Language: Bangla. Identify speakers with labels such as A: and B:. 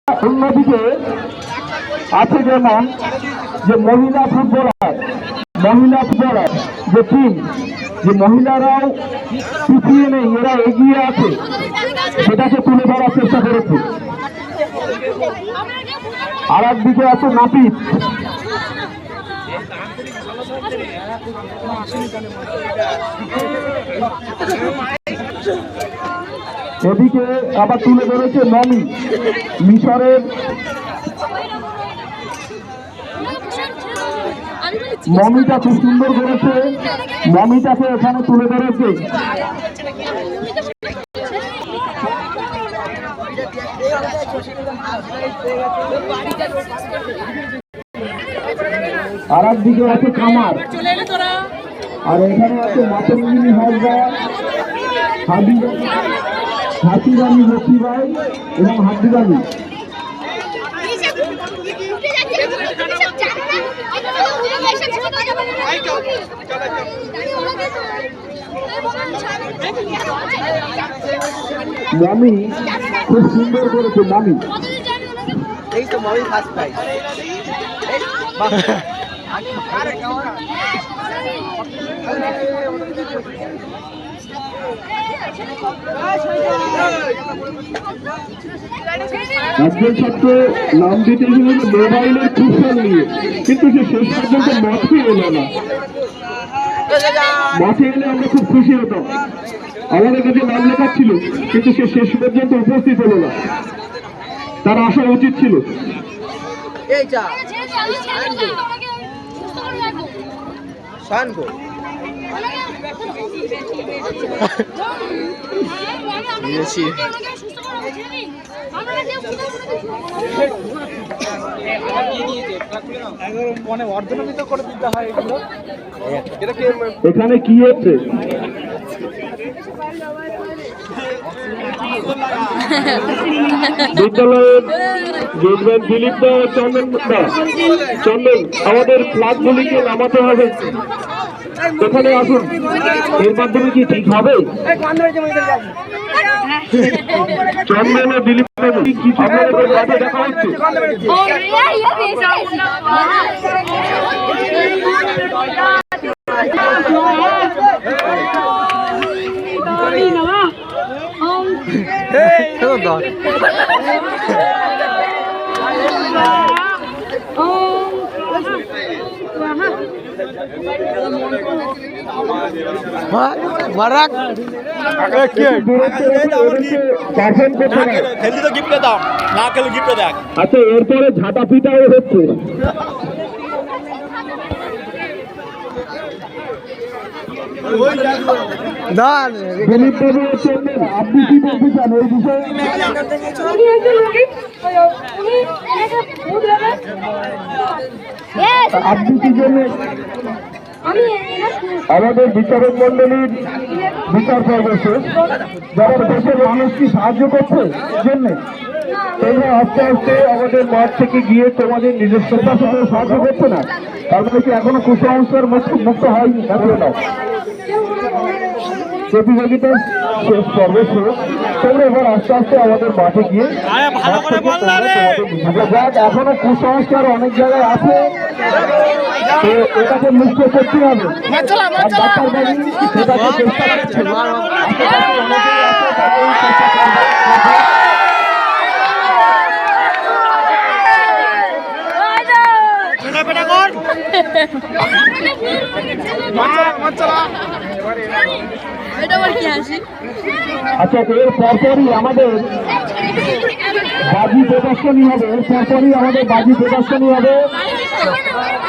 A: অন্যদিকে আছে যেমন যে মহিলা ফুটবলার যে টিম, যে মহিলারাও পিছিয়ে নেই, এরা এগিয়ে আছে, সেটাকে তুলে ধরার চেষ্টা করেছে। আর একদিকে আছে নাপিত, এদিকে আবার তুলে ধরেছে মমি, মিশরের মমিটা খুব সুন্দর করেছে, মমিটাকে এখানে তুলে ধরেছে। আর একদিকে আছে কামার, আর এখানে আছে মাতঙ্গিনী হাজরা, হাতিরানি লক্ষ্মীবাই এবং হাতিরানি। মামি খুব সুন্দর করেছে, মামি এই তো মামি ফার্স্ট প্রাইজ। একজন ছাত্র নাম দিতে মোবাইলের কুশল নিয়ে, কিন্তু সে শেষ পর্যন্ত মাঠে এলো না। মাঠে এলে আমরা খুব খুশি হতাম, আমাদের কাছে নাম লেখা ছিল, কিন্তু সে শেষ পর্যন্ত উপস্থিত হলো না। তার আসা উচিত ছিল। এখানে কি হচ্ছে? বিদ্যালয়ের গেটম্যান দিলীপ দা, চন্দন আমাদের ফ্ল্যাগগুলিকে নামাতে হবে। এখানে আসুন, এর মাধ্যমে কি ঠিক হবে? চন্দন ও দিলীপ আপনাদের মাঠে দেখা হচ্ছে। আচ্ছা, এরপরে ঝাঁটা পিটাও হচ্ছে। দিলীপ বাবু, আপনি কি বলতে চান এই বিষয়ে? আপনি কি জন্য আমাদের বিচারক মন্ডলীর বিচার পর্ব শেষ, যারা দেশের মানুষকে সাহায্য করছে জন্যে, তোমরা আস্তে আস্তে আমাদের মাঠ থেকে গিয়ে তোমাদের নিজস্বতার সাথে সাহায্য করছে না, তার মানে কি এখনো কুসংস্কার মুক্ত হয়নি? প্রতিযোগিতা শেষ পর্বে শেষ, তোমরা এবার আস্তে আস্তে আমাদের মাঠে গিয়ে এখনো কুসংস্কার অনেক জায়গায় আছে, তো এটাকে মুক্ত করতে হবে। আচ্ছা, এর পরপরই আমাদের বাজি প্রদর্শনী হবে,